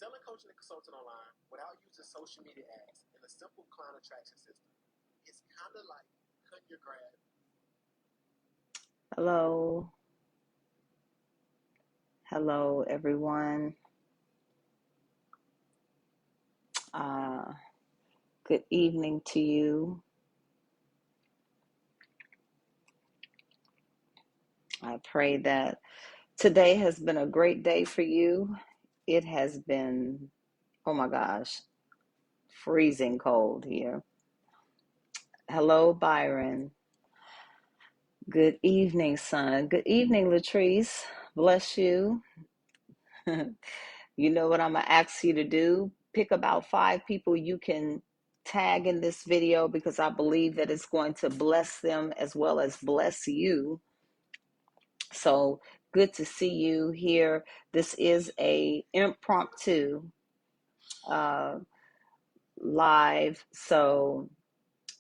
Selling coaching and consulting online without using social media ads and a simple client attraction system. It's kind of like cutting your grass. Hello. Hello, everyone. Good evening to you. I pray that today has been a great day for you. It has been, oh my gosh, freezing cold here. Hello, Byron. Good evening, son. Good evening, Latrice. Bless you. You know what I'm going to ask you to do? Pick about 5 people you can tag in this video because I believe that it's going to bless them as well as bless you. So good to see you here. This is a impromptu uh, live. So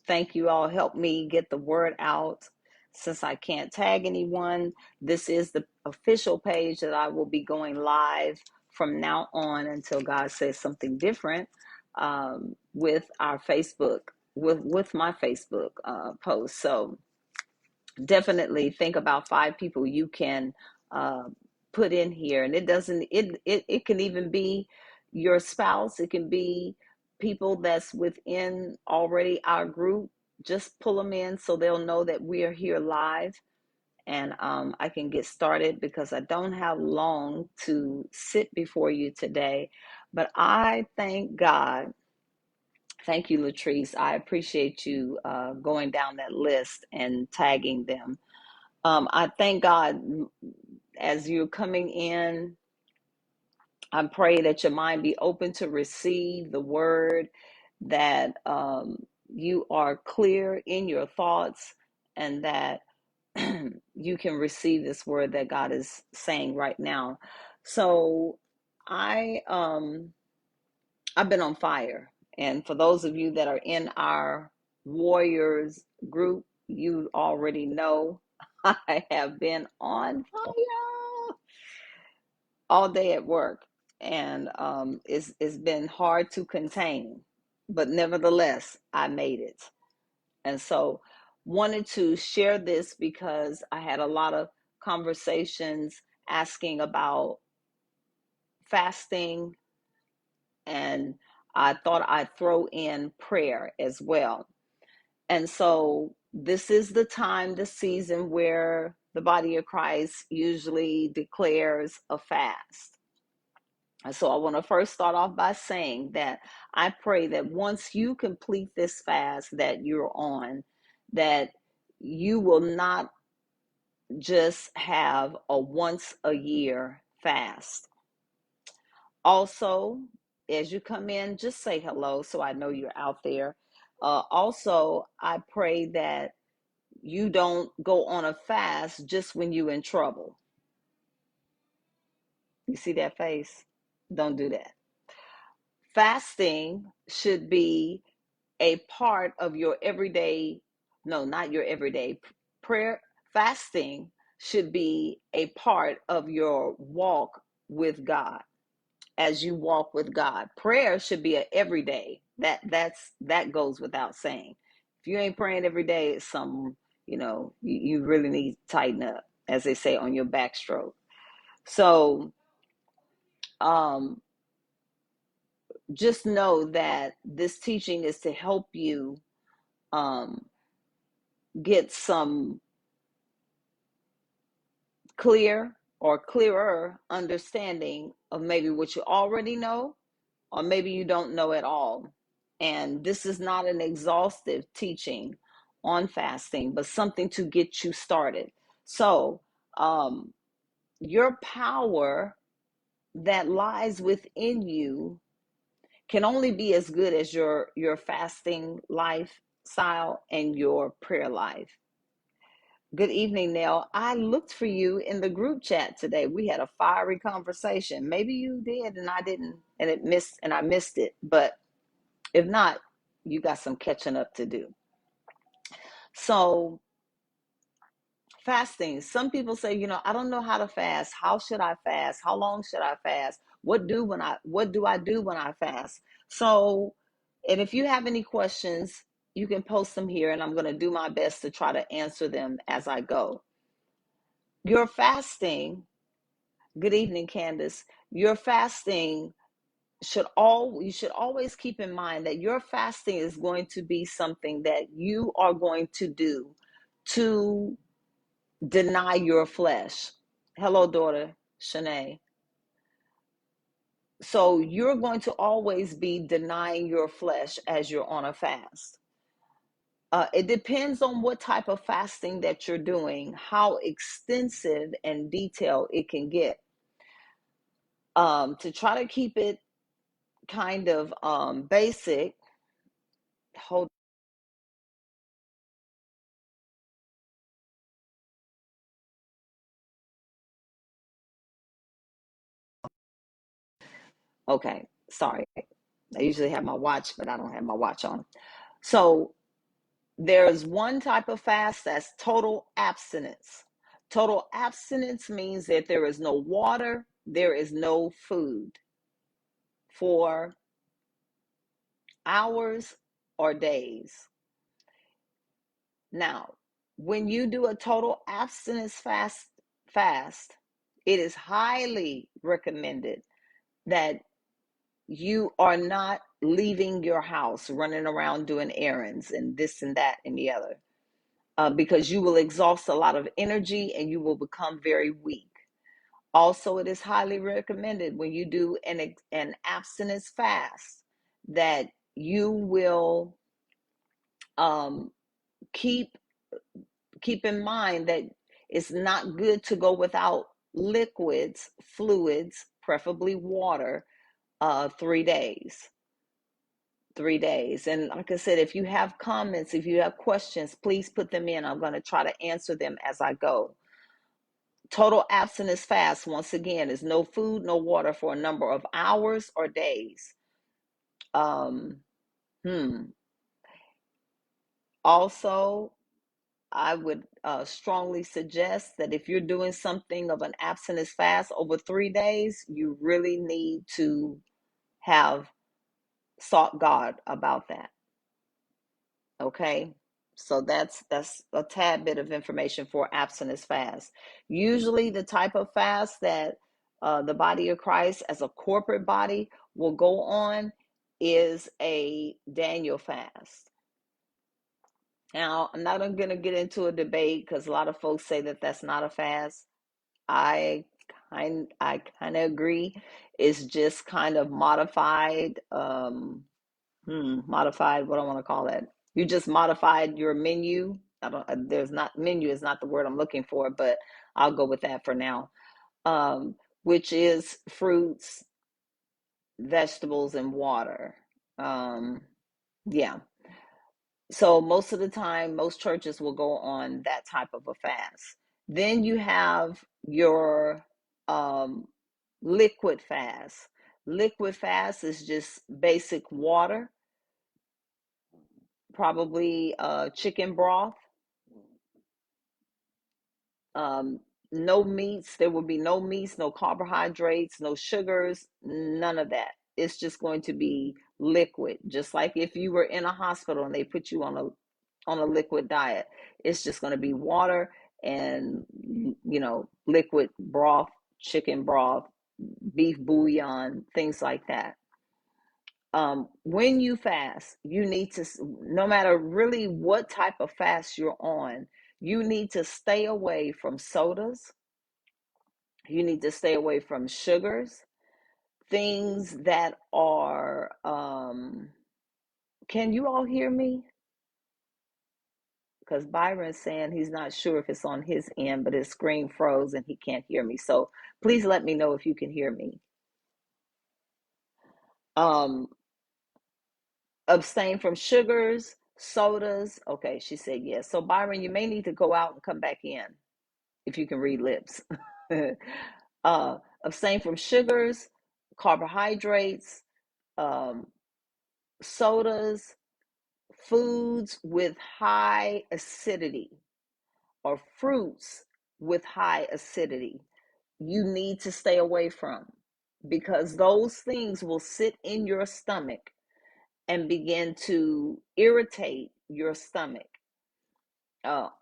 thank you all. Help me get the word out. Since I can't tag anyone, this is the official page that I will be going live from now on until God says something different with our Facebook, with my Facebook post. So definitely think about 5 people you can uh, put in here, and it can even be your spouse. It can be people that's within already our group. Just pull them in so they'll know that we are here live, and I can get started because I don't have long to sit before you today. But I thank God. Thank you, Latrice. I appreciate you going down that list and tagging them. I thank God as you're coming in. I pray that your mind be open to receive the word, that you are clear in your thoughts, and that you can receive this word that God is saying right now. So I I've been on fire, and for those of you that are in our Warriors group, you already know I have been on fire all day at work, and it's been hard to contain, but nevertheless, I made it. And so, wanted to share this because I had a lot of conversations asking about fasting, and I thought I'd throw in prayer as well. And so this is the time, the season where the body of Christ usually declares a fast. And so I want to first start off by saying that I pray that once you complete this fast that you're on, that you will not just have a once a year fast. Also, as you come in, just say hello so I know you're out there. Also, I pray that you don't go on a fast just when you're in trouble. You see that face? Don't do that. Fasting should be a part of your everyday, no, not your everyday prayer. Fasting should be a part of your walk with God. As you walk with God, prayer should be a everyday. That goes without saying. If you ain't praying every day, it's something, you really need to tighten up, as they say, on your backstroke. So just know that this teaching is to help you um, get some clear or clearer understanding of maybe what you already know, or maybe you don't know at all. And this is not an exhaustive teaching on fasting, but something to get you started. So, your power that lies within you can only be as good as your fasting lifestyle and your prayer life. Good evening, Nell. I looked for you in the group chat today. We had a fiery conversation. Maybe you did and I didn't, and I missed it. But if not, you got some catching up to do. So, fasting. Some people say, I don't know how to fast. How should I fast? How long should I fast? What do I do when I fast? So, and if you have any questions, you can post them here, and I'm going to do my best to try to answer them as I go. Your fasting, good evening, Candace. Your fasting you should always keep in mind that your fasting is going to be something that you are going to do to deny your flesh. Hello, daughter Shanae. So you're going to always be denying your flesh as you're on a fast. It depends on what type of fasting that you're doing, how extensive and detailed it can get. To try to keep it kind of basic, hold. Okay, sorry. I usually have my watch, but I don't have my watch on. So there's one type of fast that's total abstinence. Total abstinence means that there is no water, there is no food for hours or days. Now, when you do a total abstinence fast, it is highly recommended that you are not leaving your house, running around doing errands and this and that and the other, because you will exhaust a lot of energy and you will become very weak. Also, it is highly recommended when you do an abstinence fast that you will um, keep in mind that it's not good to go without fluids, preferably water, 3 days. 3 days. And like I said, if you have comments, if you have questions, please put them in. I'm going to try to answer them as I go. Total abstinence fast, once again, is no food, no water for a number of hours or days. Um, Also, I would strongly suggest that if you're doing something of an abstinence fast over 3 days, you really need to have sought God about that. Okay, so that's a tad bit of information for abstinence fast. Usually, the type of fast that the body of Christ as a corporate body will go on is a Daniel fast. Now, I'm not going to get into a debate because a lot of folks say that that's not a fast. I I kind of agree. It's just kind of modified. Modified. What do I want to call that? You just modified your menu. I don't. There's not menu is not the word I'm looking for, but I'll go with that for now. Which is fruits, vegetables, and water. Yeah. So most of the time, most churches will go on that type of a fast. Then you have your um, liquid fast. Liquid fast is just basic water, probably chicken broth, um, no meats. There will be no meats, no carbohydrates, no sugars, none of that. It's just going to be liquid, just like if you were in a hospital and they put you on a liquid diet. It's just going to be water and liquid broth, chicken broth, beef bouillon, things like that. When you fast, you need to, no matter really what type of fast you're on, you need to stay away from sodas. You need to stay away from sugars, things that are, can you all hear me? Because Byron's saying he's not sure if it's on his end, but his screen froze and he can't hear me. So please let me know if you can hear me. Um, Abstain from sugars, sodas. Okay, she said yes. So Byron, you may need to go out and come back in if you can read lips. Abstain from sugars, carbohydrates, um, sodas, foods with high acidity, or fruits with high acidity. You need to stay away from. because those things will sit in your stomach and begin to irritate your stomach.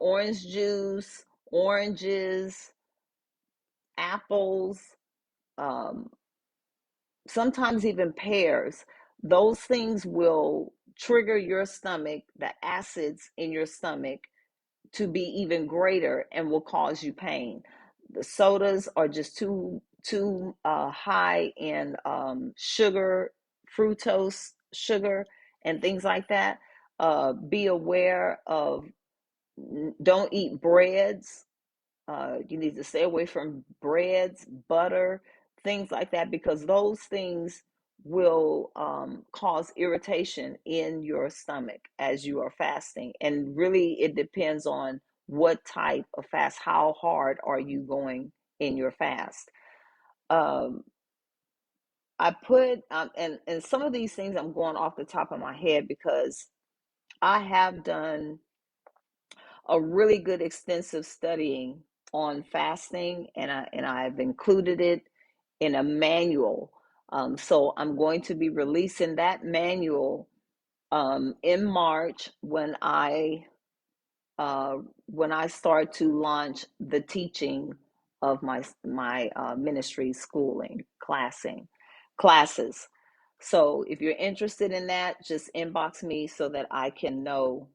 Orange juice, oranges, apples, um, sometimes even pears, those things will trigger your stomach, the acids in your stomach, to be even greater and will cause you pain. The sodas are just too high in sugar, fructose sugar, and things like that. Be aware of, don't eat breads. You need to stay away from breads, butter, things like that, because those things will cause irritation in your stomach as you are fasting. And really, it depends on what type of fast, how hard are you going in your fast. Um, I put, and some of these things I'm going off the top of my head because I have done a really good extensive studying on fasting, and I've included it in a manual. So I'm going to be releasing that manual in March uh, when I start to launch the teaching of my ministry schooling classes. So if you're interested in that, just inbox me so that I can know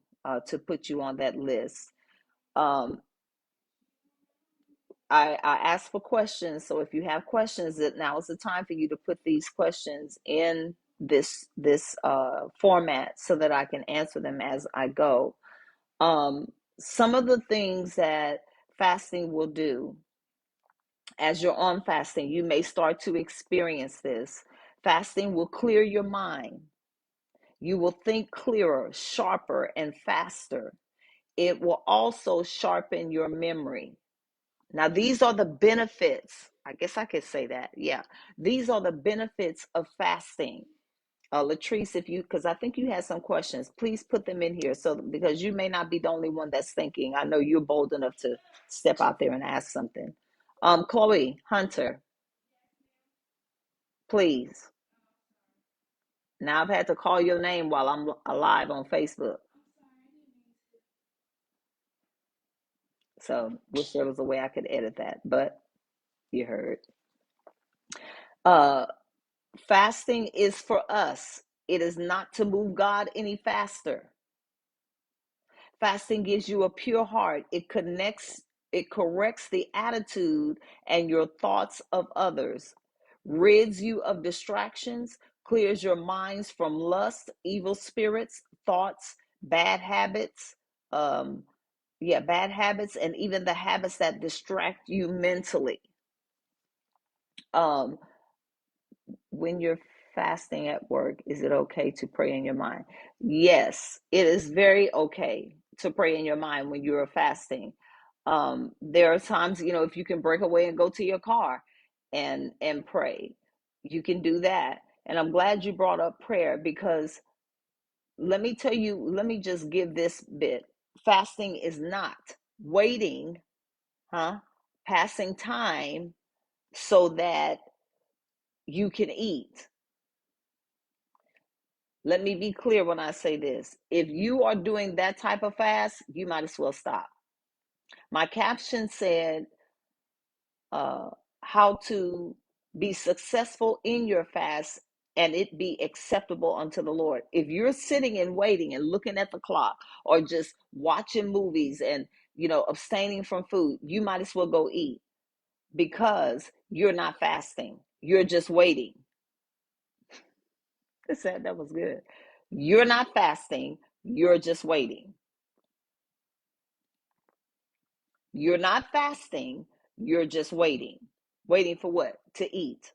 to put you on that list. Um, I ask for questions, so if you have questions, that now is the time for you to put these questions in this format so that I can answer them as I go. Some of the things that fasting will do, as you're on fasting, you may start to experience this. Fasting will clear your mind. You will think clearer, sharper, and faster. It will also sharpen your memory. Now, these are the benefits. I guess I could say that. Yeah. These are the benefits of fasting. Latrice, if you, because I think you had some questions, please put them in here. So, because you may not be the only one that's thinking. I know you're bold enough to step out there and ask something. Chloe Hunter, please. Now I've had to call your name while I'm alive on Facebook. So, wish there was a way I could edit that, but you heard. Uh, Fasting is for us. It is not to move God any faster. Fasting gives you a pure heart. It corrects the attitude and your thoughts of others, rids you of distractions, clears your minds from lust, evil spirits, thoughts, bad habits, um, bad habits, and even the habits that distract you mentally. Um, when you're fasting at work, is it okay to pray in your mind? Yes, it is very okay to pray in your mind when you're fasting. There are times, if you can break away and go to your car and pray, you can do that. And I'm glad you brought up prayer, because let me tell you, let me just give this bit. Fasting is not waiting, passing time so that you can eat. Let me be clear when I say this. If you are doing that type of fast, you might as well stop. My caption said, uh, how to be successful in your fast and it be acceptable unto the Lord. If you're sitting and waiting and looking at the clock, or just watching movies and, abstaining from food, you might as well go eat, because you're not fasting. You're just waiting. I said that was good. You're not fasting. You're just waiting. You're not fasting, you're just waiting. Waiting for what? To eat.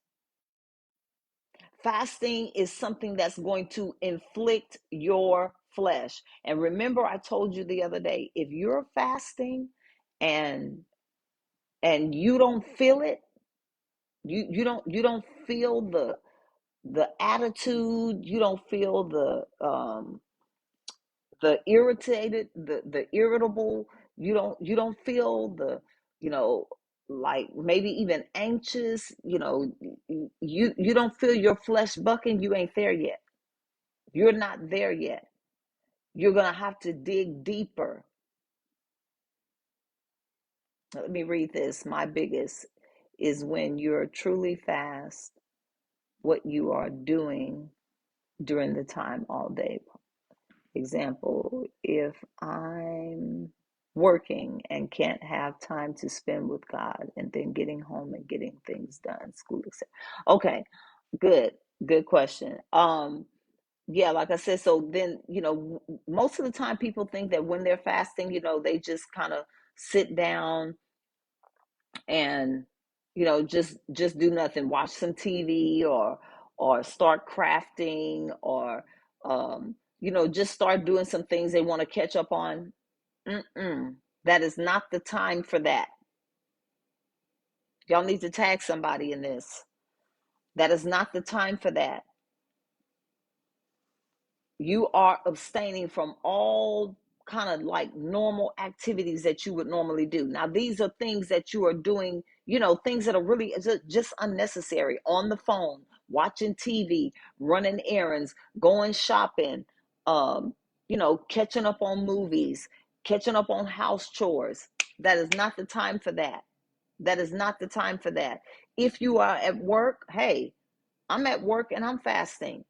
Fasting is something that's going to inflict your flesh. And remember, I told you the other day, if you're fasting and you don't feel it, you don't feel the attitude, you don't feel the irritated, the irritable, you don't feel the, you know like maybe even anxious, you don't feel your flesh bucking, you ain't there yet. You're not there yet. You're going to have to dig deeper. Let me read this. My biggest is when you're truly fast, what you are doing during the time all day. Example, if I'm working and can't have time to spend with God and then getting home and getting things done, school, etc. Okay, good question. Yeah, like I said, so then, most of the time people think that when they're fasting, they just kind of sit down and just do nothing, watch some TV or start crafting or just start doing some things they want to catch up on. Mm-mm. That is not the time for that. Y'all need to tag somebody in this. That is not the time for that. You are abstaining from all kind of like normal activities that you would normally do. Now, these are things that you are doing, things that are really just unnecessary. On the phone, watching TV, running errands, going shopping, catching up on movies, catching up on house chores. That is not the time for that. That is not the time for that. If you are at work, hey, I'm at work and I'm fasting.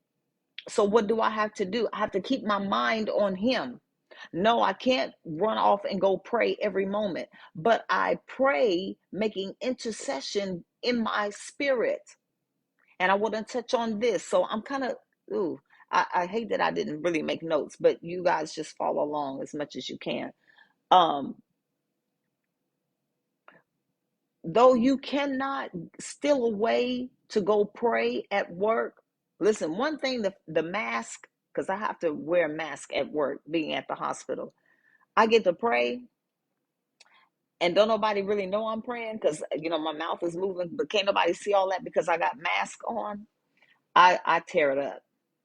So what do I have to do? I have to keep my mind on him. No, I can't run off and go pray every moment, but I pray making intercession in my spirit. And I want to touch on this. So I'm kind of, I hate that I didn't really make notes, but you guys just follow along as much as you can. Um, though you cannot steal away to go pray at work, listen, one thing, the mask, because I have to wear a mask at work, being at the hospital, I get to pray and don't nobody really know I'm praying because, my mouth is moving, but can't nobody see all that because I got mask on. I tear it up.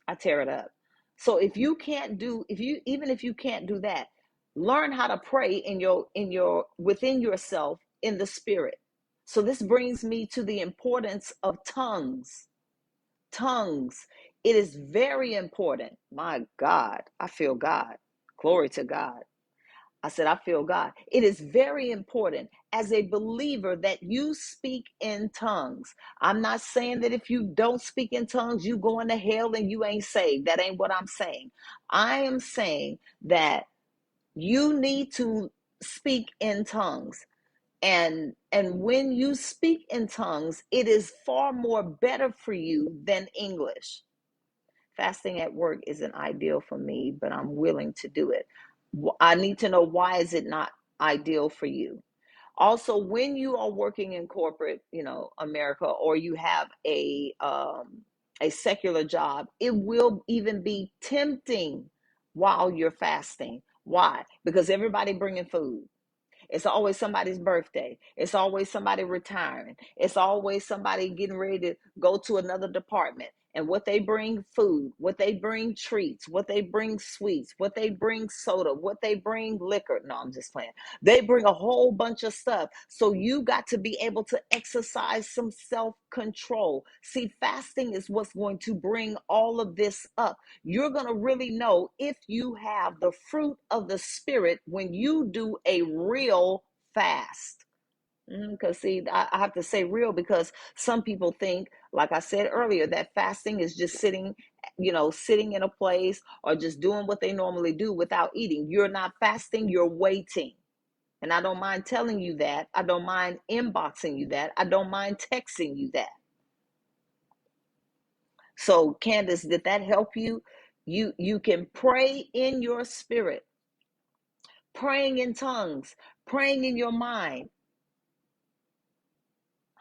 I tear it up. So even if you can't do that, learn how to pray within yourself in the spirit. So this brings me to the importance of tongues. Tongues. It is very important. My God, I feel God. Glory to God. I said, I feel God. It is very important as a believer that you speak in tongues. I'm not saying that if you don't speak in tongues, you going to hell and you ain't saved. That ain't what I'm saying. I am saying that you need to speak in tongues. And when you speak in tongues, it is far more better for you than English. Fasting at work isn't ideal for me, but I'm willing to do it. I need to know, why is it not ideal for you? Also, when you are working in corporate, America, or you have a secular job, it will even be tempting while you're fasting. Why? Because everybody bringing food. It's always somebody's birthday. It's always somebody retiring. It's always somebody getting ready to go to another department. And what they bring, food, what they bring, treats, what they bring, sweets, what they bring, soda, what they bring, liquor. No, I'm just playing. They bring a whole bunch of stuff. So you got to be able to exercise some self-control. See, fasting is what's going to bring all of this up. You're going to really know if you have the fruit of the Spirit when you do a real fast. Because see, I have to say real, because some people think, like I said earlier, that fasting is just sitting in a place or just doing what they normally do without eating. You're not fasting, you're waiting. And I don't mind telling you that. I don't mind inboxing you that. I don't mind texting you that. So, Candace, did that help you? You can pray in your spirit, praying in tongues, praying in your mind.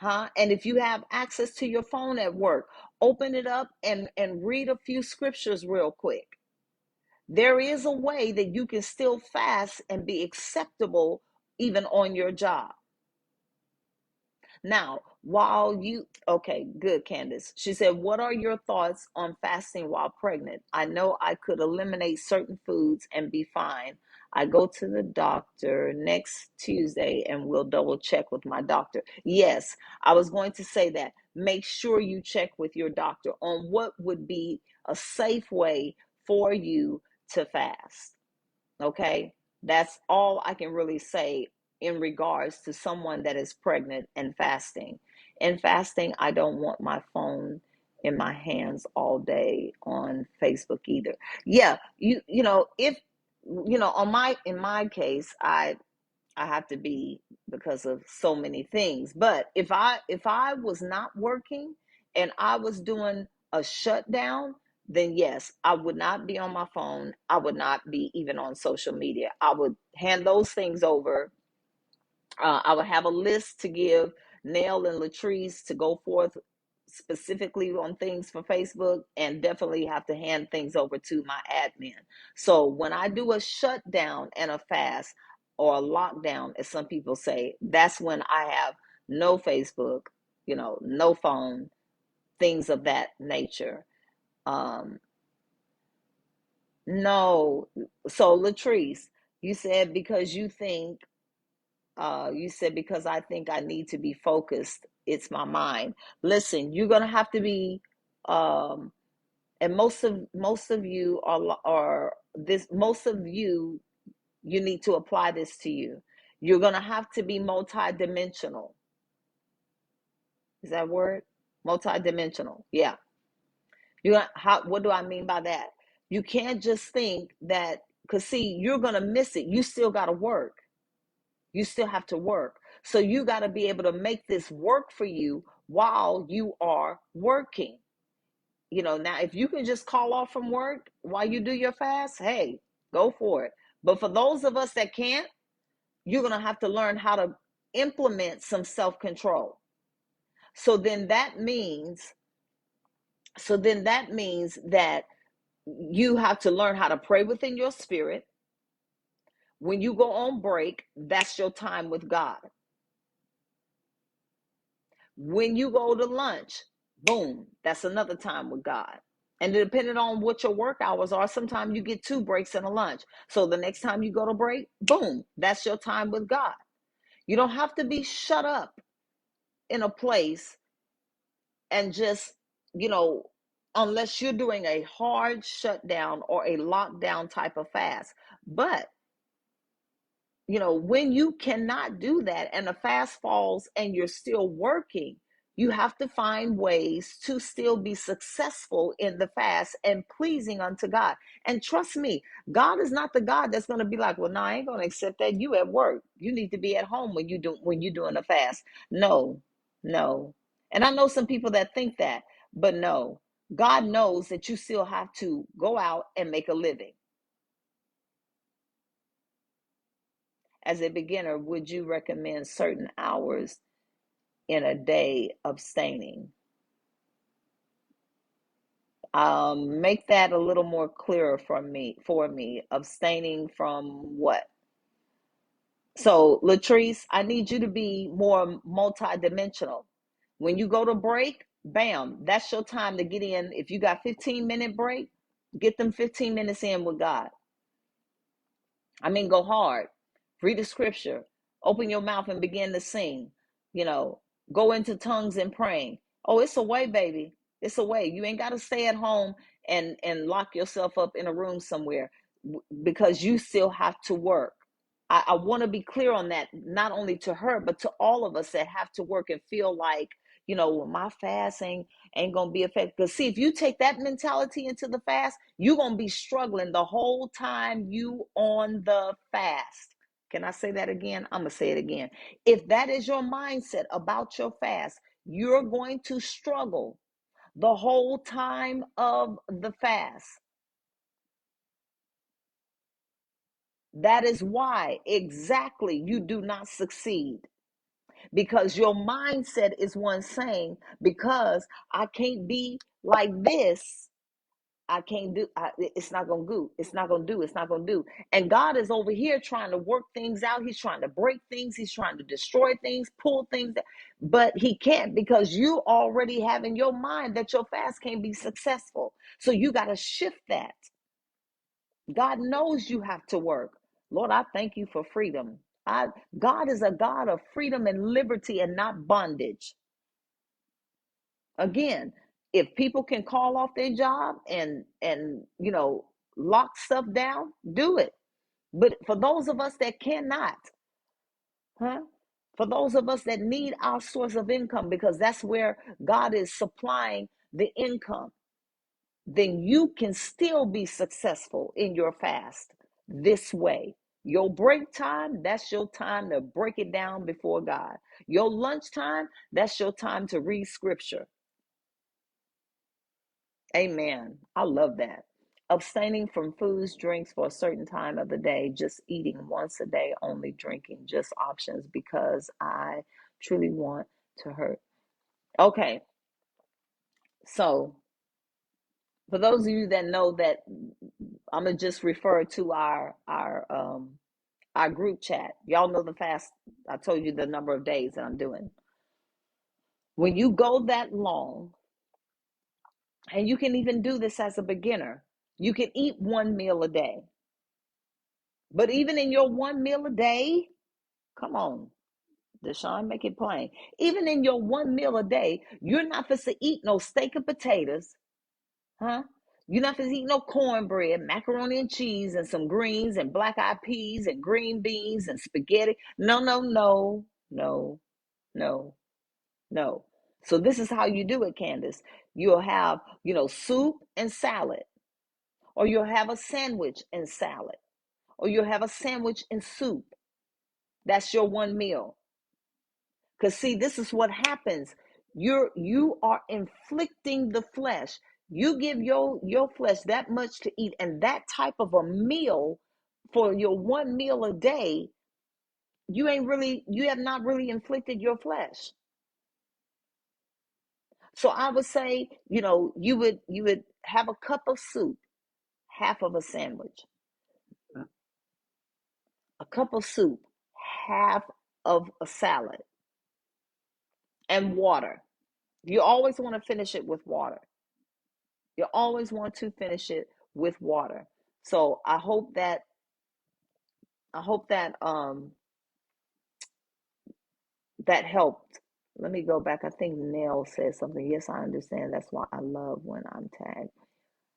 And if you have access to your phone at work, open it up and read a few scriptures real quick. There is a way that you can still fast and be acceptable even on your job. Now, okay, good, Candace. She said, what are your thoughts on fasting while pregnant? I know I could eliminate certain foods and be fine. I go to the doctor next Tuesday and we'll double check with my doctor. Yes, I was going to say that. Make sure you check with your doctor on what would be a safe way for you to fast. Okay? That's all I can really say in regards to someone that is pregnant and fasting. In fasting, I don't want my phone in my hands all day on Facebook either. Yeah, if on my in my case, I have to be because of so many things. But if I was not working and I was doing a shutdown, then yes, I would not be on my phone. I would not be even on social media. I would hand those things over. I would have a list to give Nell and Latrice to go forth specifically on things for Facebook, and definitely have to hand things over to my admin. So when I do a shutdown and a fast or a lockdown, as some people say, that's when I have no Facebook, no phone, things of that nature. Um, no. So Latrice, you said because because I think I need to be focused, it's my mind. Listen, you're gonna have to be, um, and most of you are this. Most of you need to apply this to you. You're gonna have to be multidimensional. Is that a word? Multidimensional. Yeah. What do I mean by that? You can't just think that, because see, you're gonna miss it. You still gotta work. You still have to work. So you got to be able to make this work for you while you are working. Now if you can just call off from work while you do your fast, hey, go for it. But for those of us that can't, you're going to have to learn how to implement some self-control. So then that means that you have to learn how to pray within your spirit. When you go on break, that's your time with God. When you go to lunch, boom, that's another time with God. And depending on what your work hours are, sometimes you get 2 breaks and a lunch. So the next time you go to break, boom, that's your time with God. You don't have to be shut up in a place and just, unless you're doing a hard shutdown or a lockdown type of fast. But when you cannot do that and the fast falls and you're still working, you have to find ways to still be successful in the fast and pleasing unto God. And trust me, God is not the God that's going to be like, well, no, I ain't going to accept that. You at work. You need to be at home when you're doing a fast. No, no. And I know some people that think that, but no. God knows that you still have to go out and make a living. As a beginner, would you recommend certain hours in a day abstaining? Make that a little more clearer for me. Abstaining from what? So, Latrice, I need you to be more multidimensional. When you go to break, bam, that's your time to get in. If you got 15-minute break, get them 15 minutes in with God. I mean, go hard. Read the scripture. Open your mouth and begin to sing. You know, go into tongues and praying. Oh, it's a way, baby. It's a way. You ain't got to stay at home and lock yourself up in a room somewhere because you still have to work. I want to be clear on that, not only to her, but to all of us that have to work and feel like, well, my fast ain't gonna be effective. Because see, if you take that mentality into the fast, you're gonna be struggling the whole time you on the fast. Can I say that again? I'm gonna say it again. If that is your mindset about your fast, you're going to struggle the whole time of the fast. That is why exactly you do not succeed, because your mindset is one saying, because I can't be like this, I can't do, it's not going to do, it's not going to do, it's not going to do. And God is over here trying to work things out. He's trying to break things. He's trying to destroy things, pull things, but he can't, because you already have in your mind that your fast can't be successful. So you got to shift that. God knows you have to work. Lord, I thank you for freedom. God is a God of freedom and liberty and not bondage. Again, if people can call off their job and lock stuff down, do it. But for those of us that cannot, huh? For those of us that need our source of income, because that's where God is supplying the income, then you can still be successful in your fast this way. Your break time, that's your time to break it down before God. Your lunch time, that's your time to read scripture. Amen. I love that. Abstaining from foods, drinks for a certain time of the day, just eating once a day, only drinking, just options because I truly want to hurt. Okay, so for those of you that know that, I'm gonna just refer to our group chat. Y'all know the fast. I told you the number of days that I'm doing. When you go that long, and you can even do this as a beginner, you can eat one meal a day. But even in your one meal a day, come on, Deshaun, make it plain. Even in your one meal a day, you're not supposed to eat no steak and potatoes, huh? You're not supposed to eat no cornbread, macaroni and cheese, and some greens and black eyed peas and green beans and spaghetti. No, no, no, no, no, no. So this is how you do it, Candace. You'll have, soup and salad, or you'll have a sandwich and salad, or you'll have a sandwich and soup. That's your one meal. Because see, this is what happens. You are inflicting the flesh. You give your flesh that much to eat, and that type of a meal for your one meal a day, you have not really inflicted your flesh. So I would say, you would have a cup of soup, half of a sandwich, a cup of soup, half of a salad, and water. You always want to finish it with water. You always want to finish it with water. So I hope that that helped. Let me go back. I think Nell said something. Yes, I understand. That's why I love when I'm tagged.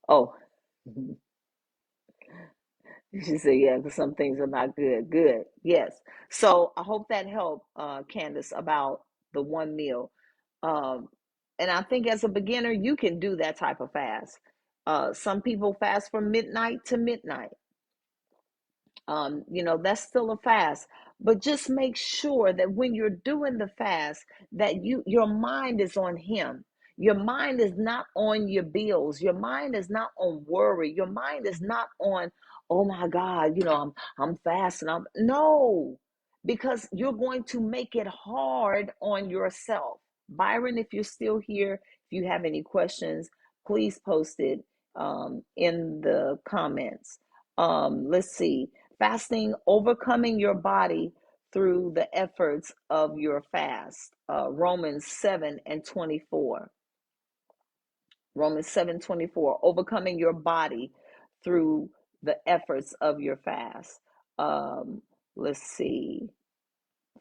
Oh, she said, yeah, because some things are not good. Good. Yes. So I hope that helped, Candace, about the one meal. Um, and I think as a beginner, you can do that type of fast. Some people fast from midnight to midnight. That's still a fast, but just make sure that when you're doing the fast, that your mind is on him. Your mind is not on your bills. Your mind is not on worry. Your mind is not on, oh my God, I'm fasting. No, because you're going to make it hard on yourself. Byron, if you're still here, if you have any questions, please post it in the comments. Let's see. Fasting, overcoming your body through the efforts of your fast. Romans 7 and 24. Romans 7:24. Overcoming your body through the efforts of your fast. Let's see.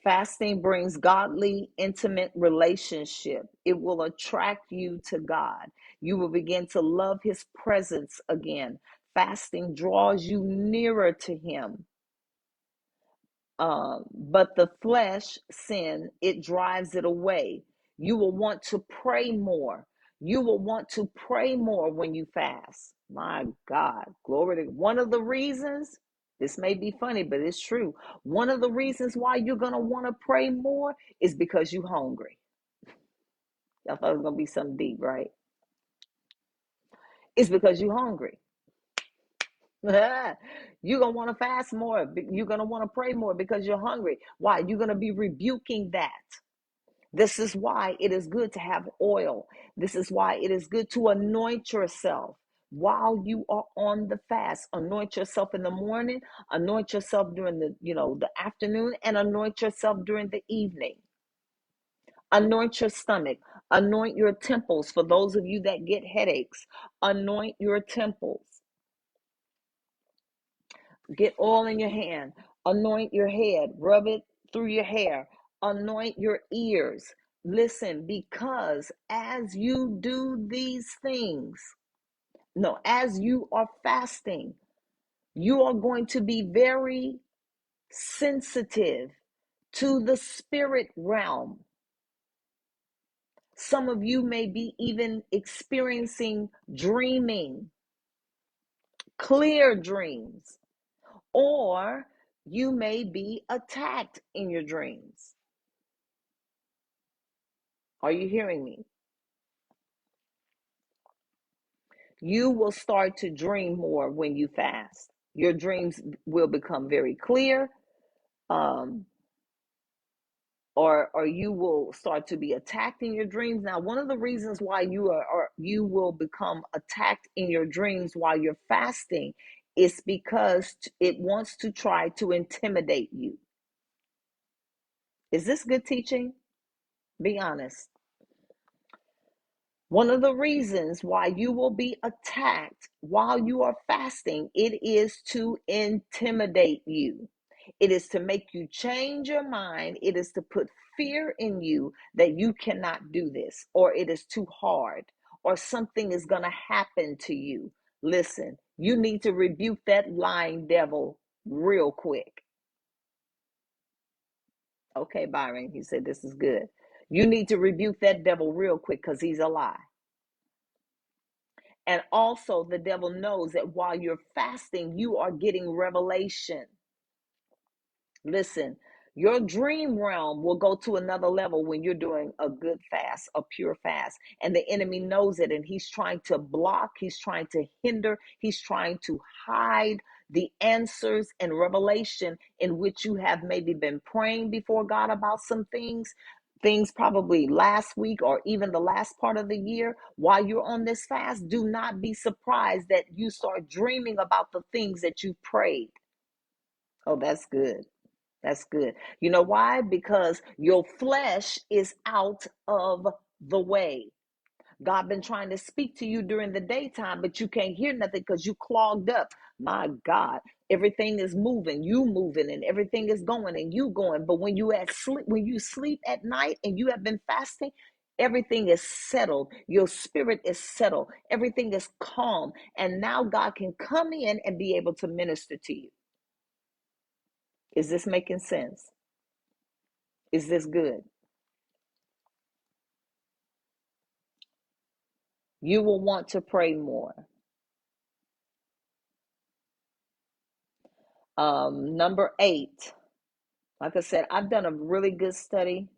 Fasting brings godly, intimate relationship. It will attract you to God. You will begin to love his presence again. Fasting draws you nearer to him. But the flesh, sin, it drives it away. You will want to pray more. You will want to pray more when you fast. My God, glory to one of the reasons. This may be funny, but it's true. One of the reasons why you're gonna want to pray more is because you're hungry. I thought it was gonna be something deep, right? It's because you're hungry. You're gonna want to fast more. You're gonna want to pray more because you're hungry. Why? You're gonna be rebuking that. This is why it is good to have oil. This is why it is good to anoint yourself while you are on the fast. Anoint yourself in the morning, anoint yourself during the afternoon, and anoint yourself during the evening. Anoint your stomach, anoint your temples. For those of you that get headaches, anoint your temples. Get oil in your hand, anoint your head, rub it through your hair, anoint your ears. Listen, because as you do these things, no, as you are fasting, you are going to be very sensitive to the spirit realm. Some of you may be even experiencing dreaming, clear dreams, or you may be attacked in your dreams. Are you hearing me? You will start to dream more when you fast. Your dreams will become very clear, um, or you will start to be attacked in your dreams. Now, one of the reasons why you will become attacked in your dreams while you're fasting is because it wants to try to intimidate you. Is this good teaching? Be honest. One of the reasons why you will be attacked while you are fasting, it is to intimidate you. It is to make you change your mind. It is to put fear in you that you cannot do this, or it is too hard, or something is going to happen to you. Listen, you need to rebuke that lying devil real quick. Okay, Byron, he said this is good. You need to rebuke that devil real quick because he's a lie. And also, the devil knows that while you're fasting, you are getting revelation. Listen, your dream realm will go to another level when you're doing a good fast, a pure fast. And the enemy knows it, and he's trying to block, he's trying to hinder, he's trying to hide the answers and revelation in which you have maybe been praying before God about some things probably last week or even the last part of the year. While you're on this fast, do not be surprised that you start dreaming about the things that you prayed. Oh, that's good. That's good. You know why? Because your flesh is out of the way. God been trying to speak to you during the daytime, but you can't hear nothing because you clogged up. My God, everything is moving, you moving, and everything is going, and you going. But when you sleep at night and you have been fasting, everything is settled. Your spirit is settled. Everything is calm, and now God can come in and be able to minister to you. Is this making sense? Is this good? You will want to pray more. Number 8, like I said, I've done a really good study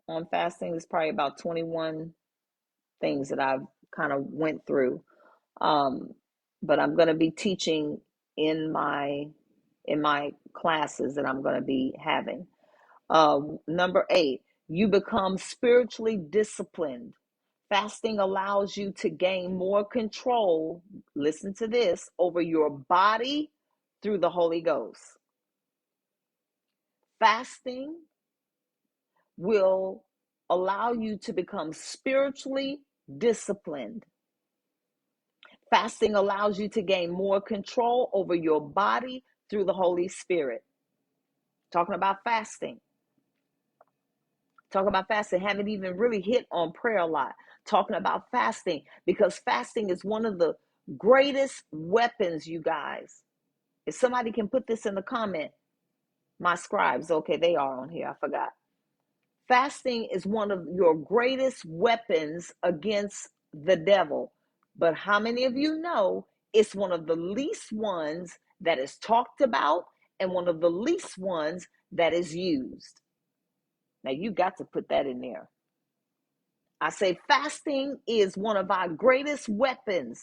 on fasting. There's probably about 21 things that I've kind of went through. But I'm going to be teaching in my classes that I'm going to be having. Number 8, you become spiritually disciplined. Fasting allows you to gain more control, listen to this, over your body through the Holy Ghost. Fasting will allow you to become spiritually disciplined. Fasting allows you to gain more control over your body through the Holy Spirit. Talking about fasting. Talking about fasting. Haven't even really hit on prayer a lot. Talking about fasting, because fasting is one of the greatest weapons, you guys. If somebody can put this in the comment, my scribes, okay, they are on here, I forgot. Fasting is one of your greatest weapons against the devil. But how many of you know it's one of the least ones that is talked about and one of the least ones that is used? Now, you got to put that in there. I say fasting is one of our greatest weapons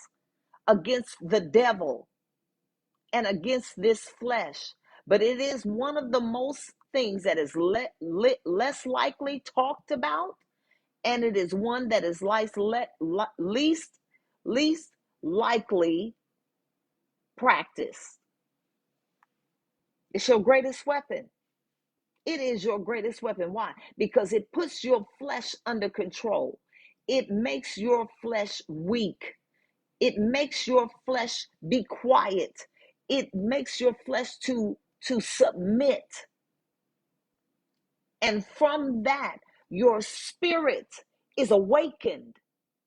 against the devil and against this flesh. But it is one of the most things that is less likely talked about, and it is one that is least likely practiced. It's your greatest weapon. It is your greatest weapon. Why? Because it puts your flesh under control. It makes your flesh weak. It makes your flesh be quiet. it makes your flesh to submit. And from that, your spirit is awakened.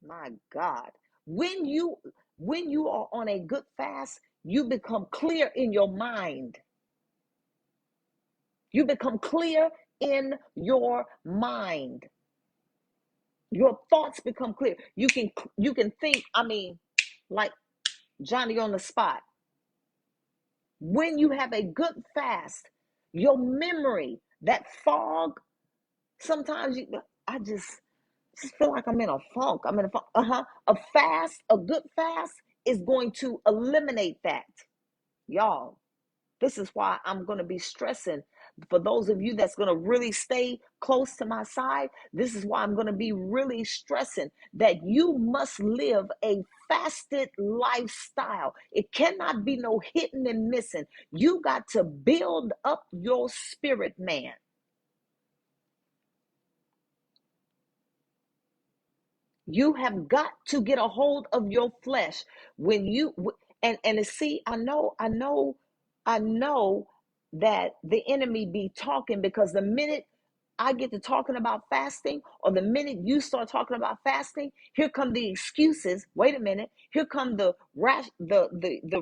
My God. When you when you are on a good fast, you become clear in your mind. You become clear in your mind. Your thoughts become clear. You can think, like Johnny on the spot. When you have a good fast, your memory, that fog, sometimes I just feel like I'm in a funk. I'm in a funk. A good fast is going to eliminate that. Y'all, this is why I'm going to be stressing. For those of you that's going to really stay close to my side, this is why I'm going to be really stressing that you must live a fasted lifestyle. It cannot be no hitting and missing. You got to build up your spirit, man. You have got to get a hold of your flesh. When you and see, I know that the enemy be talking, because the minute I get to talking about fasting, or the minute you start talking about fasting, here come the excuses. Wait a minute. Here come the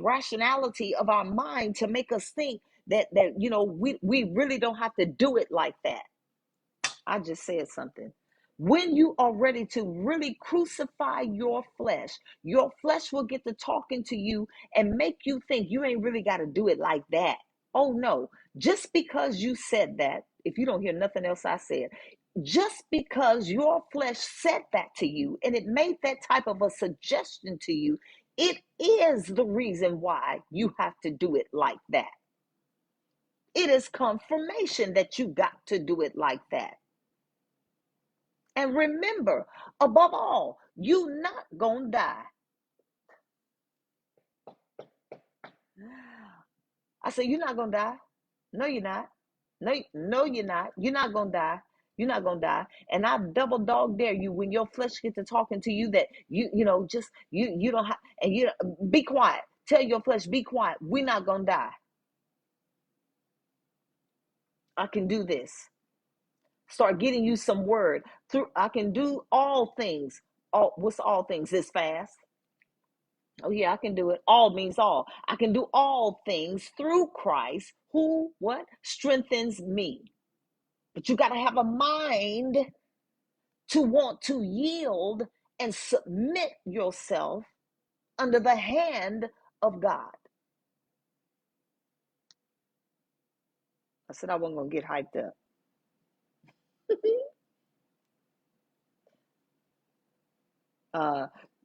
rationality of our mind to make us think that we really don't have to do it like that. I just said something. When you are ready to really crucify your flesh will get to talking to you and make you think you ain't really got to do it like that. Oh no, just because you said that, if you don't hear nothing else I said, just because your flesh said that to you and it made that type of a suggestion to you, it is the reason why you have to do it like that. It is confirmation that you got to do it like that. And remember, above all, you not gonna die. I said, you're not gonna die. No, you're not. No, you're not. You're not gonna die. You're not gonna die. And I double dog dare you, when your flesh gets to talking to you, that just you don't have, and you be quiet. Tell your flesh, be quiet. We're not gonna die. I can do this. Start getting you some word through. I can do all things. What's all things? This fast. Oh, yeah, I can do it. All means all. I can do all things through Christ, who, what? Strengthens me. But you got to have a mind to want to yield and submit yourself under the hand of God. I said I wasn't going to get hyped up.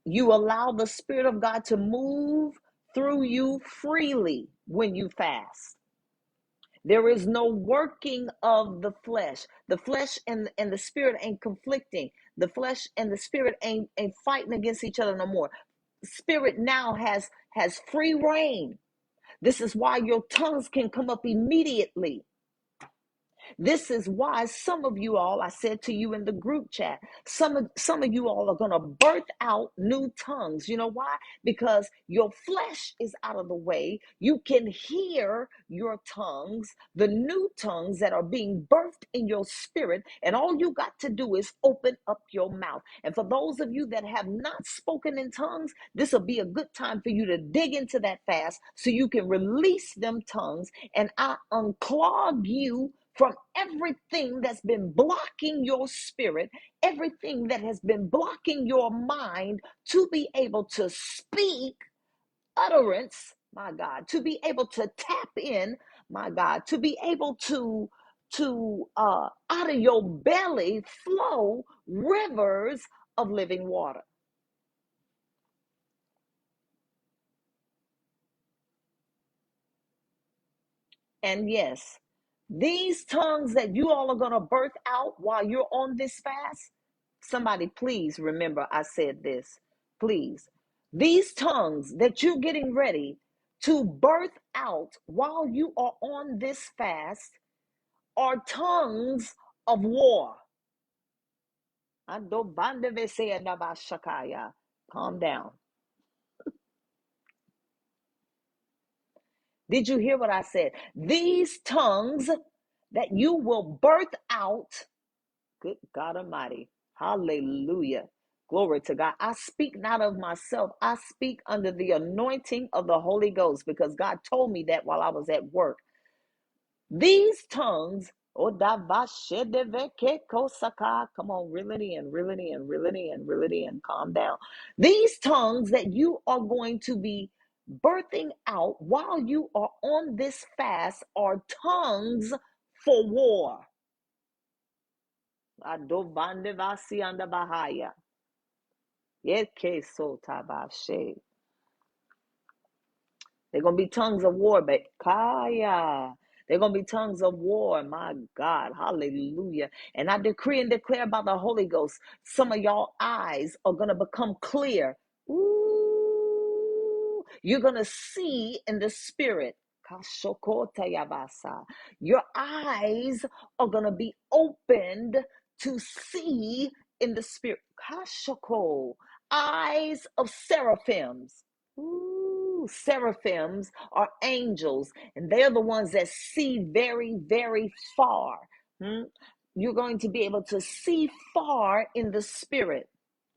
You allow the Spirit of God to move through you freely when you fast. There is no working of the flesh. The flesh and the spirit ain't conflicting. The flesh and the spirit ain't fighting against each other no more. Spirit now has free reign. This is why your tongues can come up immediately. This is why some of you all, I said to you in the group chat, some of you all are going to birth out new tongues. You know why? Because your flesh is out of the way. You can hear your tongues, the new tongues that are being birthed in your spirit, and all you got to do is open up your mouth. And for those of you that have not spoken in tongues, this will be a good time for you to dig into that fast so you can release them tongues, and I unclog you from everything that's been blocking your spirit, everything that has been blocking your mind to be able to speak utterance, my God, to be able to tap in, my God, to be able to out of your belly flow rivers of living water. And yes, these tongues that you all are going to birth out while you're on this fast, somebody please remember I said this. Please. These tongues that you're getting ready to birth out while you are on this fast are tongues of war. Calm down. Did you hear what I said? These tongues that you will birth out, good God Almighty, hallelujah. Glory to God. I speak not of myself. I speak under the anointing of the Holy Ghost because God told me that while I was at work. These tongues, oh, come on, reel it in, reel it in, reel it in, reel it in, calm down. These tongues that you are going to be birthing out while you are on this fast are tongues for war. Adovandevasi and Bahaya. Yeke so tabashe. They're going to be tongues of war, but Kaya. They're going to be tongues of war, my God. Hallelujah. And I decree and declare about the Holy Ghost, some of y'all eyes are going to become clear. Ooh, you're going to see in the spirit. Your eyes are going to be opened to see in the spirit. Eyes of seraphims. Ooh, seraphims are angels, and they're the ones that see very, very far. Hmm? You're going to be able to see far in the spirit.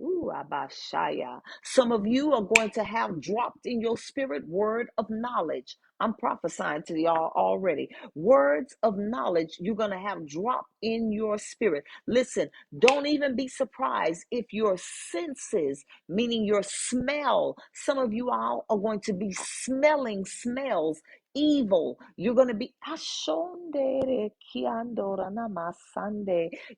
Ooh, Abashaya. Some of you are going to have dropped in your spirit word of knowledge. I'm prophesying to y'all already. Words of knowledge you're going to have dropped in your spirit. Listen, don't even be surprised if your senses, meaning your smell, some of you all are going to be smelling smells evil. You're going to be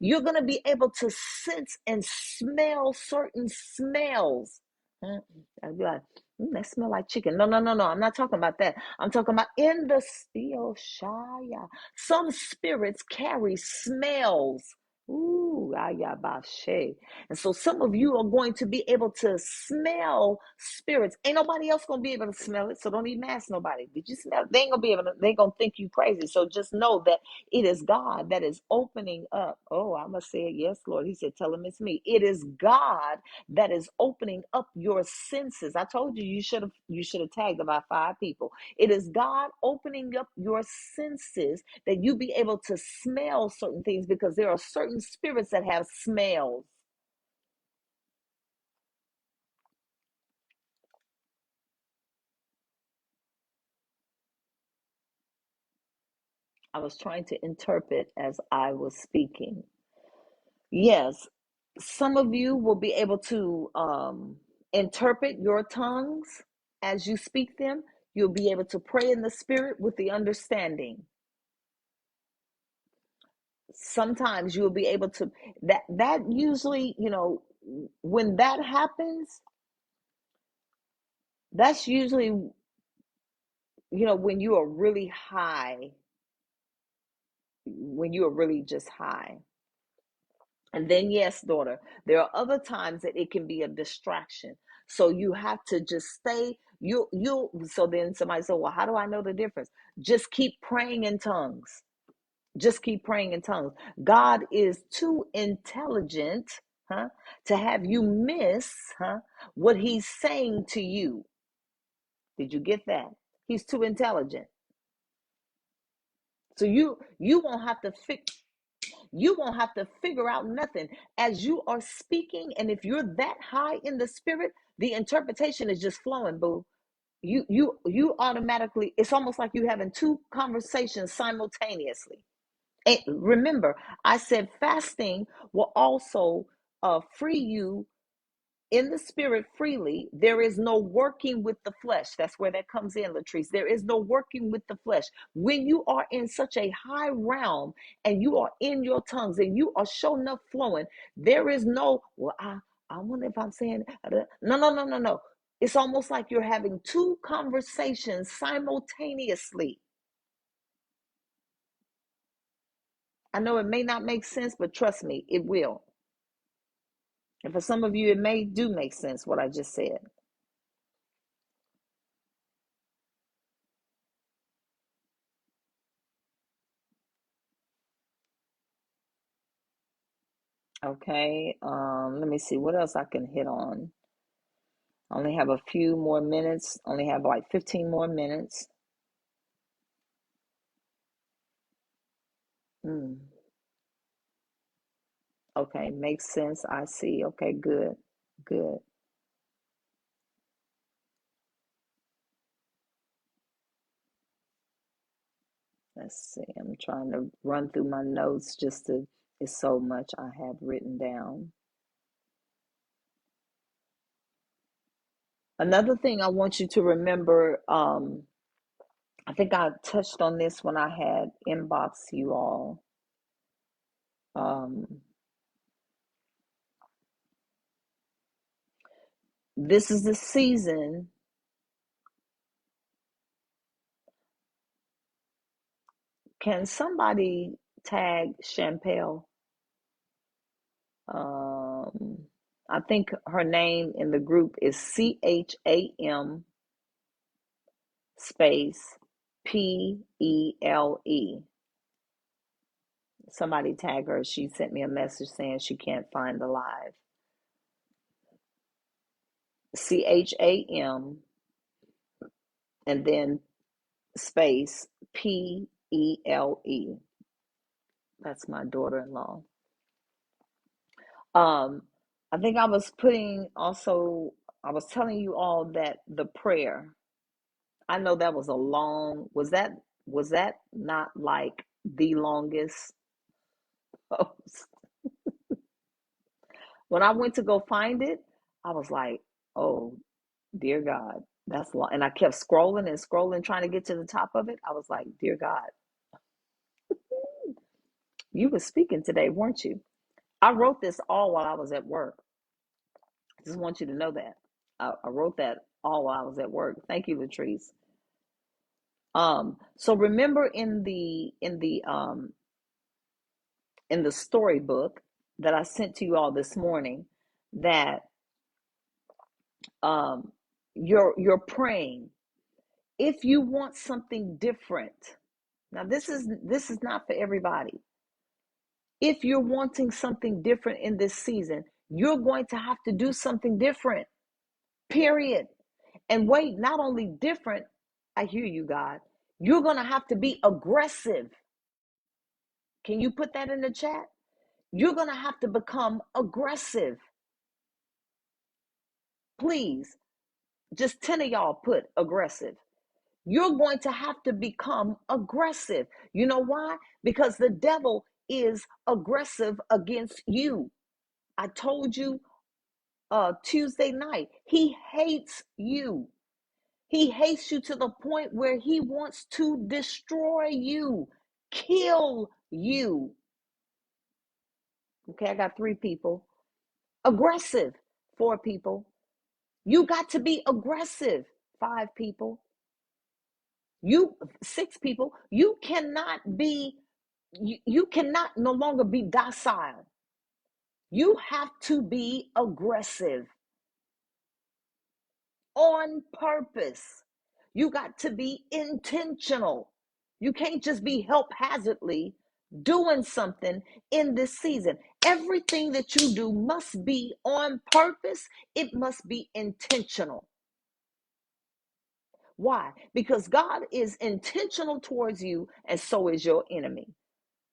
you're going to be able to sense and smell certain smells. I'd be like, that smell like chicken. No, no, no, no. I'm not talking about that. I'm talking about in the Shaya. Some spirits carry smells. Ooh, ayabashe. And so some of you are going to be able to smell spirits. Ain't nobody else gonna be able to smell it, so don't even ask nobody. Did you smell it? They ain't gonna be able to, they gonna think you crazy. So just know that it is God that is opening up. Oh, I must say it, yes, Lord. He said, tell him it's me. It is God that is opening up your senses. I told you you should have tagged about 5 people. It is God opening up your senses that you be able to smell certain things because there are certain spirits that have smells. I was trying to interpret as I was speaking. Yes, some of you will be able to interpret your tongues as you speak them. You'll be able to pray in the spirit with the understanding. Sometimes you'll be able to that usually, when that happens, that's usually, when you are really high, when you are really just high. And then, yes, daughter, there are other times that it can be a distraction. So you have to just stay. So then somebody said, well, how do I know the difference? Just keep praying in tongues. Just keep praying in tongues. God is too intelligent, to have you miss, what he's saying to you. Did you get that? He's too intelligent. So you won't have to fix. You won't have to figure out nothing as you are speaking. And if you're that high in the spirit, the interpretation is just flowing, boo. You automatically, it's almost like you having 2 conversations simultaneously. And remember, I said fasting will also free you in the spirit freely. There is no working with the flesh. That's where that comes in, Latrice. There is no working with the flesh. When you are in such a high realm and you are in your tongues and you are showing up flowing, there is no, well, I wonder if I'm saying, no, no, no, no, no. It's almost like you're having 2 conversations simultaneously. I know it may not make sense, but trust me, it will. And for some of you, it may do make sense what I just said. Okay, let me see what else I can hit on. I only have a few more minutes, only have like 15 more minutes. Mm. Okay, makes sense. I see. Okay, good. Good. Let's see. I'm trying to run through my notes just to, it's so much I have written down. Another thing I want you to remember, I think I touched on this when I had inbox you all. Um, this is the season. Can somebody tag Champel? Um, I think her name in the group is CHAM space PELE. Somebody tag her. She sent me a message saying she can't find the live. CHAM and then space PELE. That's my daughter-in-law. Um, I think I was putting also, I was telling you all that the prayer, I know that was a long, was that not like the longest post? When I went to go find it, I was like, oh dear God, that's long. And I kept scrolling and scrolling, trying to get to the top of it. I was like, dear God, you were speaking today, weren't you? I wrote this all while I was at work. I just want you to know that. I wrote that all while I was at work. Thank you, Latrice. So remember in the storybook that I sent to you all this morning that um you're praying if you want something different. Now this is not for everybody. If you're wanting something different in this season, you're going to have to do something different. Period. And wait, not only different, I hear you, God. You're going to have to be aggressive. Can you put that in the chat? You're going to have to become aggressive. Please, just 10 of y'all put aggressive. You're going to have to become aggressive. You know why? Because the devil is aggressive against you. I told you Tuesday night, he hates you. He hates you to the point where he wants to destroy you, kill you. Okay, I got 3 people. Aggressive, 4 people. You got to be aggressive, 5 people. You 6 people. You cannot no longer be docile. You have to be aggressive on purpose. You got to be intentional. You can't just be haphazardly doing something in this season. Everything that you do must be on purpose, it must be intentional. Why? Because God is intentional towards you, and so is your enemy.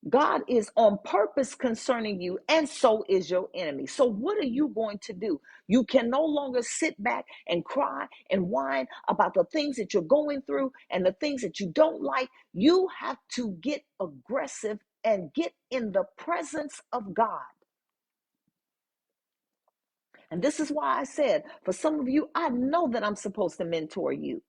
God is on purpose concerning you, and so is your enemy. So, what are you going to do? You can no longer sit back and cry and whine about the things that you're going through and the things that you don't like. You have to get aggressive and get in the presence of God. And this is why I said, for some of you, I know that I'm supposed to mentor you.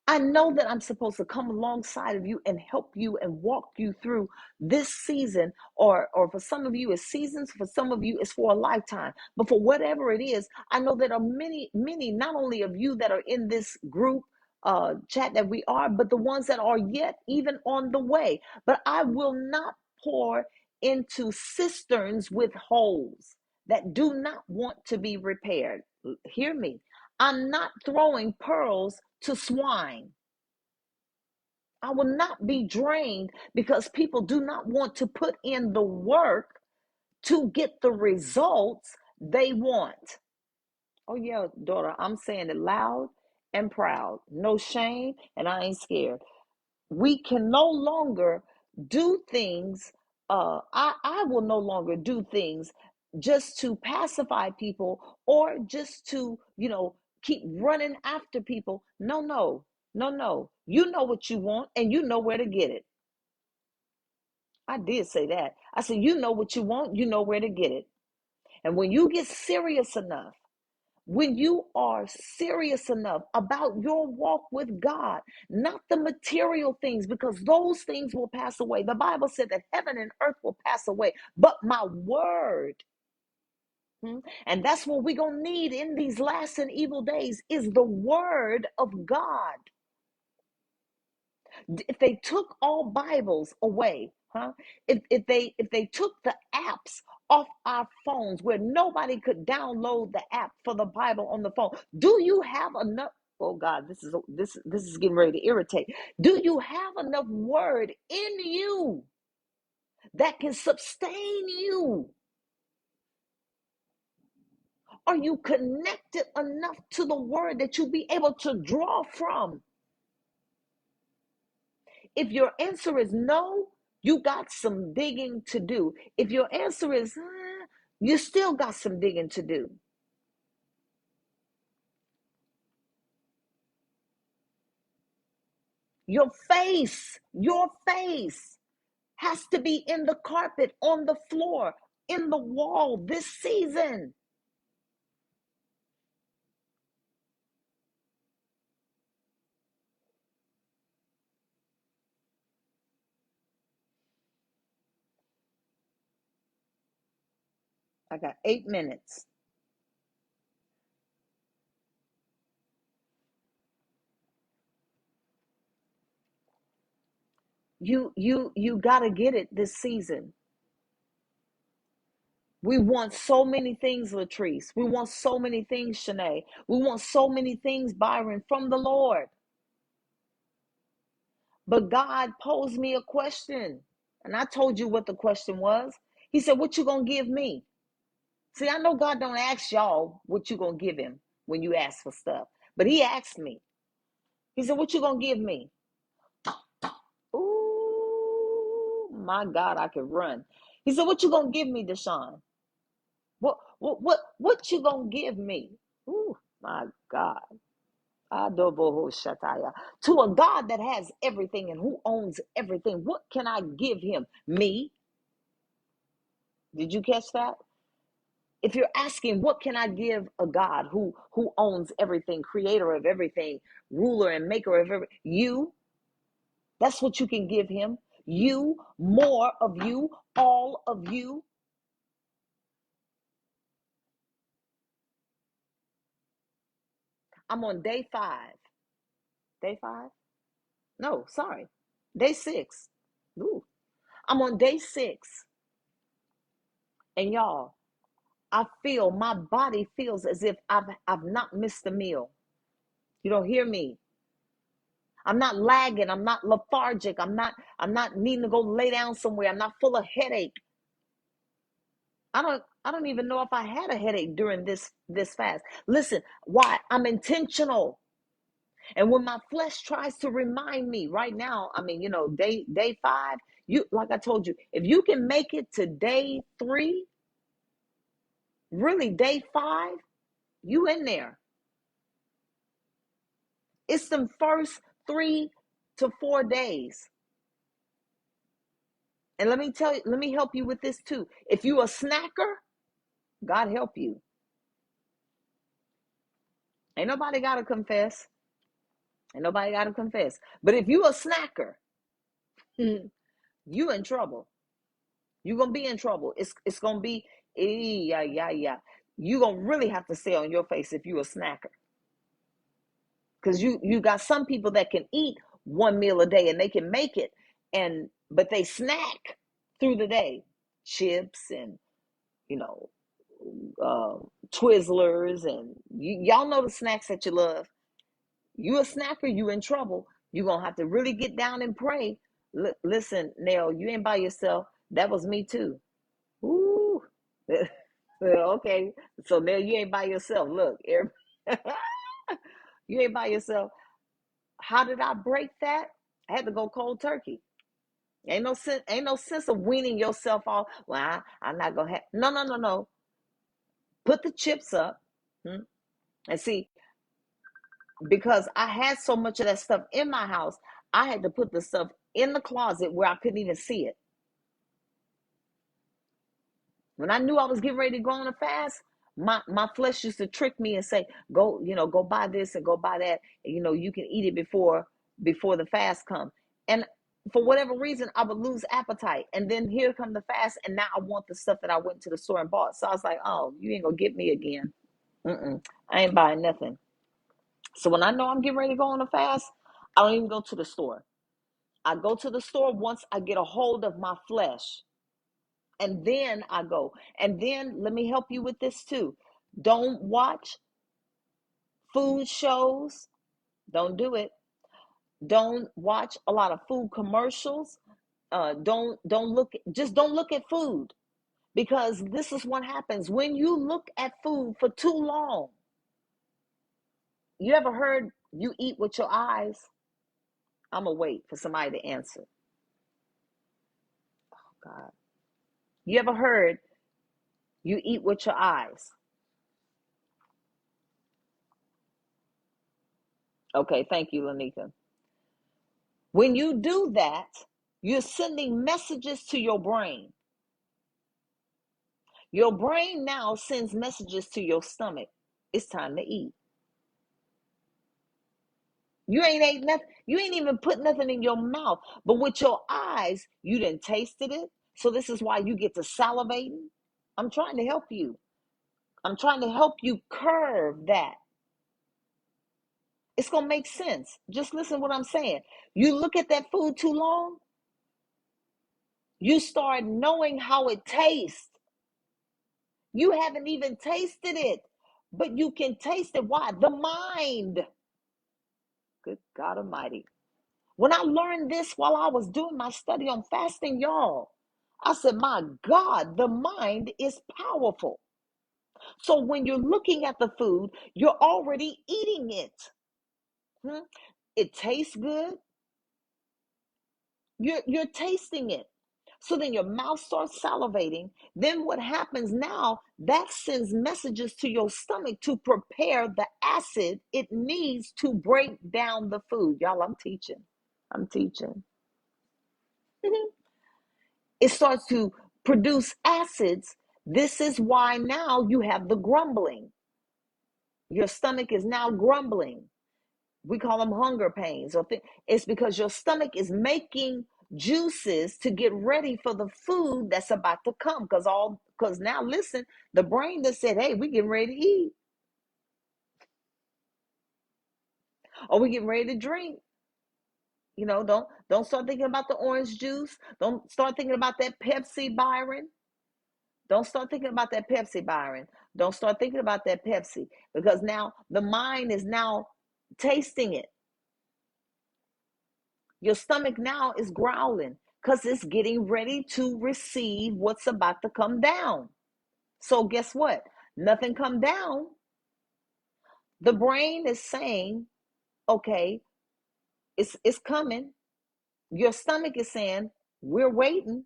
I know that I'm supposed to come alongside of you and help you and walk you through this season, or for some of you it's seasons, for some of you it's for a lifetime. But for whatever it is, I know there are many, many, not only of you that are in this group chat that we are, but the ones that are yet even on the way. But I will not pour into cisterns with holes that do not want to be repaired. Hear me. I'm not throwing pearls to swine. I will not be drained because people do not want to put in the work to get the results they want. Oh, yeah, daughter, I'm saying it loud and proud. No shame, and I ain't scared. We can no longer do things I will no longer do things just to pacify people or just to, keep running after people. No, no, no, no. You know what you want and you know where to get it. I did say that. I said, you know what you want, you know where to get it. And when you get serious enough, when you are serious enough about your walk with God, not the material things, because those things will pass away. The Bible said that heaven and earth will pass away, but my word, and that's what we're going to need in these last and evil days, is the word of God. If they took all Bibles away, if they took the apps off our phones where nobody could download the app for the Bible on the phone, do you have enough? Oh God, this is getting ready to irritate. Do you have enough word in you that can sustain you? Are you connected enough to the word that you'll be able to draw from? If your answer is no, you got some digging to do. If your answer is, you still got some digging to do. Your face has to be in the carpet, on the floor, in the wall this season. I got 8 minutes. You got to get it this season. We want so many things, Latrice. We want so many things, Shanae. We want so many things, Byron, from the Lord. But God posed me a question. And I told you what the question was. He said, what you gonna give me? See, I know God don't ask y'all what you gonna give him when you ask for stuff. But he asked me. He said, what you gonna give me? Ooh, my God, I could run. He said, what you gonna give me, Deshaun? What you gonna give me? Ooh, my God. Adobo Shataya. To a God that has everything and who owns everything, what can I give him? Me? Did you catch that? If you're asking, what can I give a God who owns everything, creator of everything, ruler and maker of everything? You, that's what you can give him. You, more of you, all of you. I'm on day 5. Day 5? No, sorry. Day 6. Ooh. I'm on day 6. And y'all, my body feels as if I've not missed a meal. You don't hear me. I'm not lagging. I'm not lethargic. I'm not needing to go lay down somewhere. I'm not full of headache. I don't even know if I had a headache during this fast. Listen, why? I'm intentional. And when my flesh tries to remind me right now, I mean, day 5, you, like I told you, if you can make it to day 3, really day 5, you in there. It's the first 3 to 4 days. And let me help you with this too. If you a snacker, God help you. Ain't nobody got to confess. Ain't nobody got to confess. But if you a snacker, you in trouble. You going to be in trouble. It's going to be, yeah, yeah, yeah. You going to really have to stay on your face if you a snacker. Because you got some people that can eat one meal a day and they can make it, but they snack through the day. Chips and, you know, uh, Twizzlers, and y'all know the snacks that you love. You a snacker, you in trouble. You're going to have to really get down and pray. Listen, Nell, you ain't by yourself. That was me too. Ooh. Okay. So Nell, you ain't by yourself. Look, you ain't by yourself. How did I break that? I had to go cold turkey. Ain't no sense of weaning yourself off. Well, I'm not gonna have no. Put the chips up. Hmm? And see, because I had so much of that stuff in my house, I had to put the stuff in the closet where I couldn't even see it. When I knew I was getting ready to go on a fast, my flesh used to trick me and say, go, go buy this and go buy that. You can eat it before the fast comes. And for whatever reason, I would lose appetite. And then here come the fast, and now I want the stuff that I went to the store and bought. So I was like, oh, you ain't gonna get me again. I ain't buying nothing. So when I know I'm getting ready to go on a fast, I don't even go to the store. I go to the store once I get a hold of my flesh. And then I go. And then let me help you with this too. Don't watch food shows. Don't do it. Don't watch a lot of food commercials. Don't look. Just don't look at food, because this is what happens when you look at food for too long. You ever heard you eat with your eyes? I'm gonna wait for somebody to answer. God, you ever heard you eat with your eyes? Okay, thank you, Lanika. When you do that, you're sending messages to your brain. Your brain now sends messages to your stomach. It's time to eat. You ain't ate nothing. You ain't even put nothing in your mouth. But with your eyes, you done tasted it. So this is why you get to salivating. I'm trying to help you. I'm trying to help you curve that. It's going to make sense. Just listen to what I'm saying. You look at that food too long, you start knowing how it tastes. You haven't even tasted it, but you can taste it. Why? The mind. Good God Almighty. When I learned this while I was doing my study on fasting, y'all, I said, my God, the mind is powerful. So when you're looking at the food, you're already eating it. It tastes good. You're tasting it. So then your mouth starts salivating. Then what happens now? That sends messages to your stomach to prepare the acid it needs to break down the food. Y'all, I'm teaching. I'm teaching. It starts to produce acids. This is why now you have the grumbling. Your stomach is now grumbling. We call them hunger pains. It's because your stomach is making juices to get ready for the food that's about to come. Because now listen, the brain that said, hey, we getting ready to eat. Or we getting ready to drink. Don't start thinking about the orange juice. Don't start thinking about that Pepsi, Byron. Don't start thinking about that Pepsi, Byron. Don't start thinking about that Pepsi, because now the mind is now tasting it. Your stomach now is growling because it's getting ready to receive what's about to come down. So guess what? Nothing come down. The brain is saying, okay, it's coming. Your stomach is saying, we're waiting.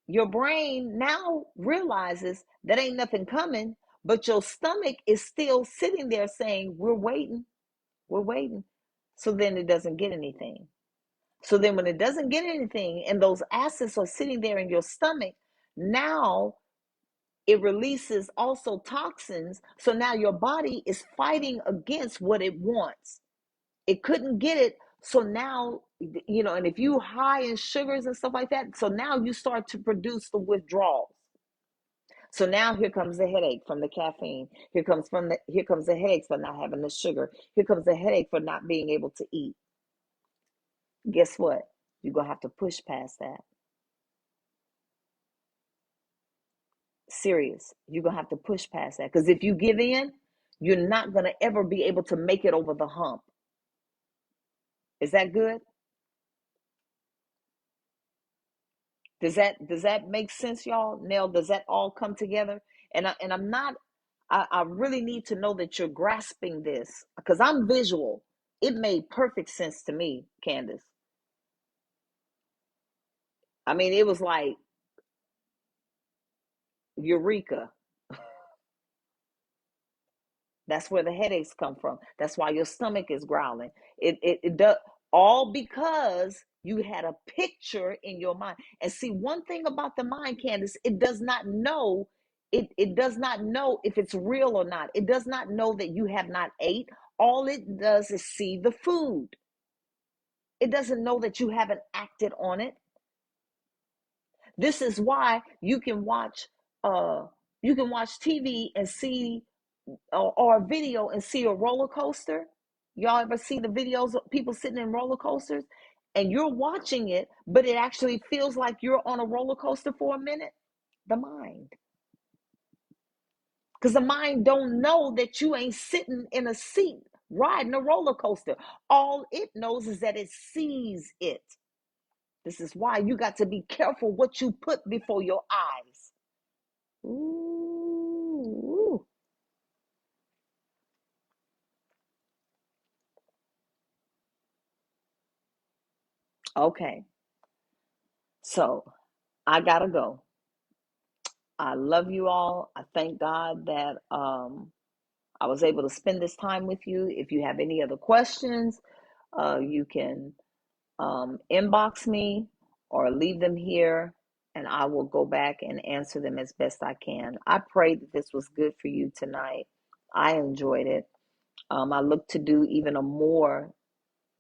Your brain now realizes that ain't nothing coming, but your stomach is still sitting there saying, we're waiting. We're waiting. So then it doesn't get anything. So then when it doesn't get anything and those acids are sitting there in your stomach, now it releases also toxins. So now your body is fighting against what it wants. It couldn't get it. So now, and if you high in sugars and stuff like that, so now you start to produce the withdrawals. So now here comes the headache from the caffeine. Here comes the headache for not having the sugar. Here comes the headache for not being able to eat. Guess what? You're going to have to push past that. Serious. You're going to have to push past that. Because if you give in, you're not going to ever be able to make it over the hump. Is that good? Does that make sense, y'all? Nell, does that all come together? I really need to know that you're grasping this, because I'm visual. It made perfect sense to me, Candace. I mean, it was like eureka. That's where the headaches come from. That's why your stomach is growling. It does, all because you had a picture in your mind. And see, one thing about the mind, Candace, it does not know if it's real or not. It does not know that you have not ate. All it does is see the food. It doesn't know that you haven't acted on it. This is why you can watch TV and see or a video and see a roller coaster. Y'all ever see the videos of people sitting in roller coasters and you're watching it, but it actually feels like you're on a roller coaster for a minute? The mind. Because the mind don't know that you ain't sitting in a seat riding a roller coaster. All it knows is that it sees it. This is why you got to be careful what you put before your eyes. Ooh. Okay. So I gotta go. I love you all. I thank God that I was able to spend this time with you. If you have any other questions, you can inbox me or leave them here, and I will go back and answer them as best I can. I pray that this was good for you tonight. I enjoyed it. I look to do even a more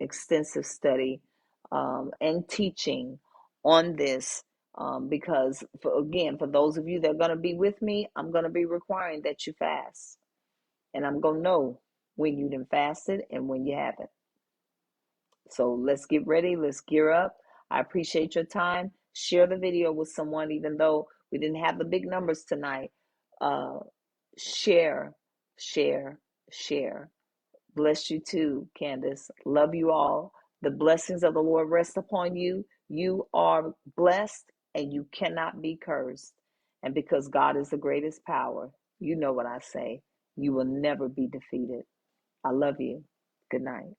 extensive study and teaching on this because, for those of you that are going to be with me, I'm going to be requiring that you fast. And I'm going to know when you done fasted and when you haven't. So let's get ready. Let's gear up. I appreciate your time. Share the video with someone, even though we didn't have the big numbers tonight. Uh, share, share, share. Bless you too, Candace. Love you all. The blessings of the Lord rest upon you. You are blessed and you cannot be cursed. And because God is the greatest power, you know what I say. You will never be defeated. I love you. Good night.